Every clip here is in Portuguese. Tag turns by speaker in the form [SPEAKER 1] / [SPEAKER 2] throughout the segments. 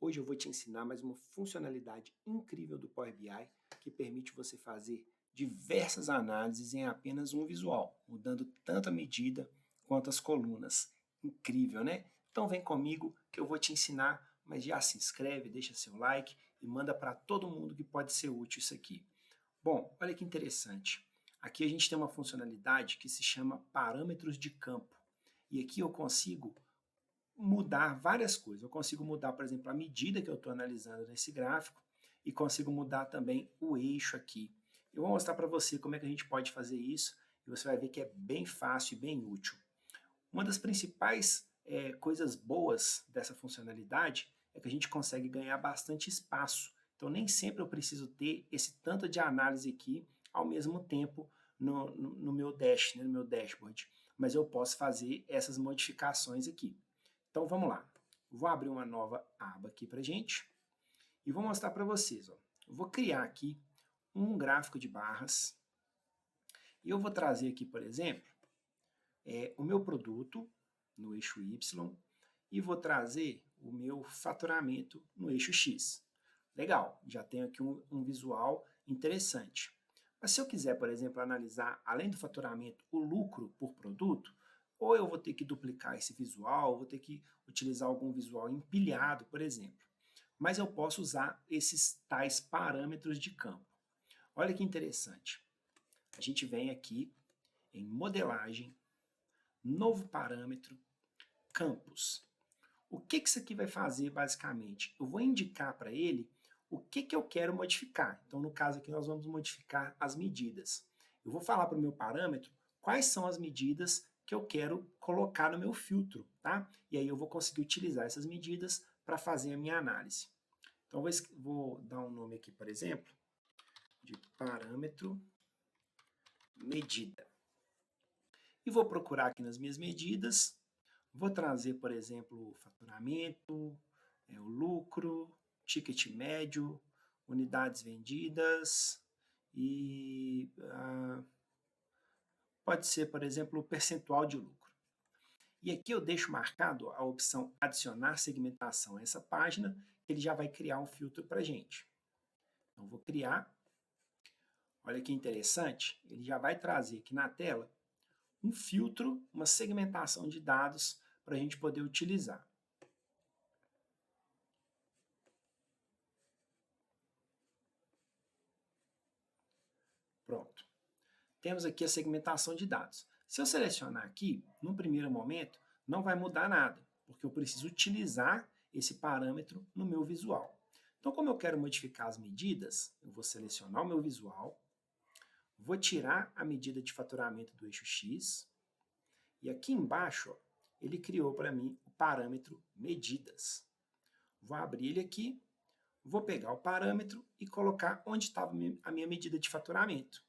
[SPEAKER 1] Hoje eu vou te ensinar mais uma funcionalidade incrível do Power BI que permite você fazer diversas análises em apenas um visual, mudando tanto a medida quanto as colunas. Incrível, né? Então vem comigo que eu vou te ensinar, mas já se inscreve, deixa seu like e manda para todo mundo que pode ser útil isso aqui. Bom, olha que interessante. Aqui a gente tem uma funcionalidade que se chama parâmetros de campo. E aqui eu consigo mudar várias coisas. Eu consigo mudar, por exemplo, a medida que eu estou analisando nesse gráfico e consigo mudar também o eixo aqui. Eu vou mostrar para você como é que a gente pode fazer isso e você vai ver que é bem fácil e bem útil. Uma das principais coisas boas dessa funcionalidade é que a gente consegue ganhar bastante espaço. Então, nem sempre eu preciso ter esse tanto de análise aqui ao mesmo tempo no meu dash, né, no meu dashboard. Mas eu posso fazer essas modificações aqui. Então vamos lá. Vou abrir uma nova aba aqui para gente e vou mostrar para vocês. Ó. Eu vou criar aqui um gráfico de barras e eu vou trazer aqui, por exemplo, o meu produto no eixo Y e vou trazer o meu faturamento no eixo X. Legal, já tenho aqui um visual interessante. Mas se eu quiser, por exemplo, analisar, além do faturamento, o lucro por produto, ou eu vou ter que duplicar esse visual, ou vou ter que utilizar algum visual empilhado, por exemplo. Mas eu posso usar esses tais parâmetros de campo. Olha que interessante. A gente vem aqui em modelagem, novo parâmetro, campos. O que isso aqui vai fazer basicamente? Eu vou indicar para ele o que eu quero modificar. Então, no caso aqui, nós vamos modificar as medidas. Eu vou falar para o meu parâmetro quais são as medidas que eu quero colocar no meu filtro, tá? E aí eu vou conseguir utilizar essas medidas para fazer a minha análise. Então, vou dar um nome aqui, por exemplo, de parâmetro medida. E vou procurar aqui nas minhas medidas, vou trazer, por exemplo, o faturamento, o lucro, ticket médio, unidades vendidas e pode ser, por exemplo, o percentual de lucro. E aqui eu deixo marcado a opção adicionar segmentação a essa página, ele já vai criar um filtro para a gente. Então vou criar, olha que interessante, ele já vai trazer aqui na tela um filtro, uma segmentação de dados para a gente poder utilizar. Pronto. Temos aqui a segmentação de dados. Se eu selecionar aqui, no primeiro momento, não vai mudar nada, porque eu preciso utilizar esse parâmetro no meu visual. Então, como eu quero modificar as medidas, eu vou selecionar o meu visual, vou tirar a medida de faturamento do eixo X, e aqui embaixo, ó, ele criou para mim o parâmetro medidas. Vou abrir ele aqui, vou pegar o parâmetro e colocar onde estava a minha medida de faturamento.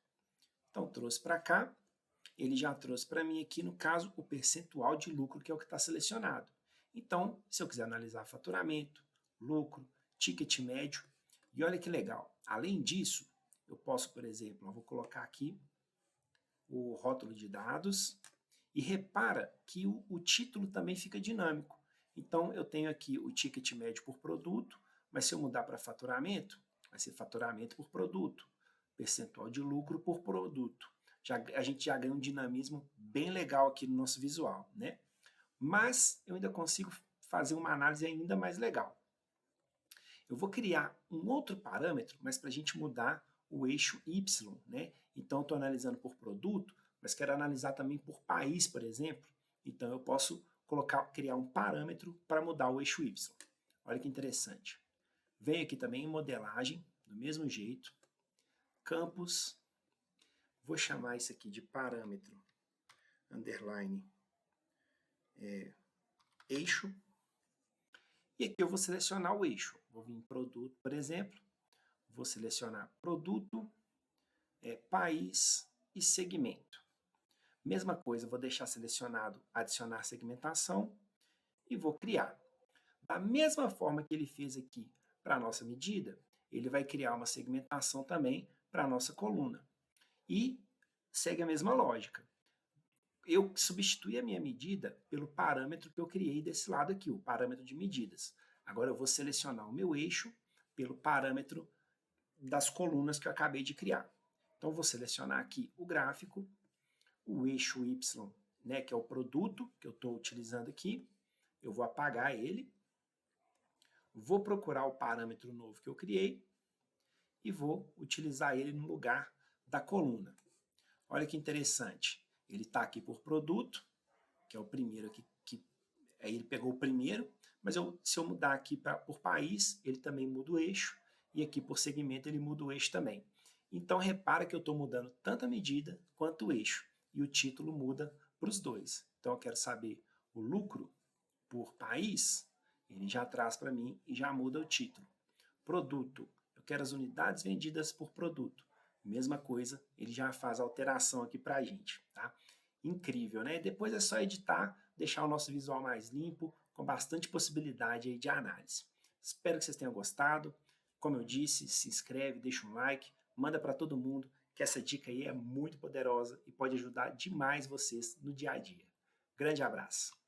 [SPEAKER 1] Então, trouxe para cá, ele já trouxe para mim aqui, no caso, o percentual de lucro, que é o que está selecionado. Então, se eu quiser analisar faturamento, lucro, ticket médio, e olha que legal, além disso, eu posso, por exemplo, eu vou colocar aqui o rótulo de dados, e repara que o título também fica dinâmico. Então, eu tenho aqui o ticket médio por produto, mas se eu mudar para faturamento, vai ser faturamento por produto, percentual de lucro por produto. A gente já ganha um dinamismo bem legal aqui no nosso visual, né? Mas eu ainda consigo fazer uma análise ainda mais legal. Eu vou criar um outro parâmetro, mas para a gente mudar o eixo Y, né? Então, eu estou analisando por produto, mas quero analisar também por país, por exemplo. Então, eu posso criar um parâmetro para mudar o eixo Y. Olha que interessante. Venho aqui também em modelagem, do mesmo jeito. Campos, vou chamar isso aqui de parâmetro, underline, eixo. E aqui eu vou selecionar o eixo. Vou vir em produto, por exemplo. Vou selecionar produto, país e segmento. Mesma coisa, vou deixar selecionado adicionar segmentação e vou criar. Da mesma forma que ele fez aqui para a nossa medida, ele vai criar uma segmentação também para a nossa coluna. E segue a mesma lógica. Eu substituí a minha medida pelo parâmetro que eu criei desse lado aqui, o parâmetro de medidas. Agora eu vou selecionar o meu eixo pelo parâmetro das colunas que eu acabei de criar. Então eu vou selecionar aqui o gráfico, o eixo Y, né, que é o produto que eu estou utilizando aqui, eu vou apagar ele, vou procurar o parâmetro novo que eu criei e vou utilizar ele no lugar da coluna. Olha que interessante, ele está aqui por produto, que é o primeiro aqui, aí ele pegou o primeiro, mas se eu mudar aqui por país, ele também muda o eixo, e aqui por segmento ele muda o eixo também. Então repara que eu estou mudando tanto a medida quanto o eixo, e o título muda para os dois. Então eu quero saber o lucro por país, ele já traz para mim e já muda o título. Produto, eu quero as unidades vendidas por produto. Mesma coisa, ele já faz a alteração aqui para a gente, tá? Incrível, né? Depois é só editar, deixar o nosso visual mais limpo, com bastante possibilidade aí de análise. Espero que vocês tenham gostado. Como eu disse, se inscreve, deixa um like, manda para todo mundo, que essa dica aí é muito poderosa e pode ajudar demais vocês no dia a dia. Grande abraço!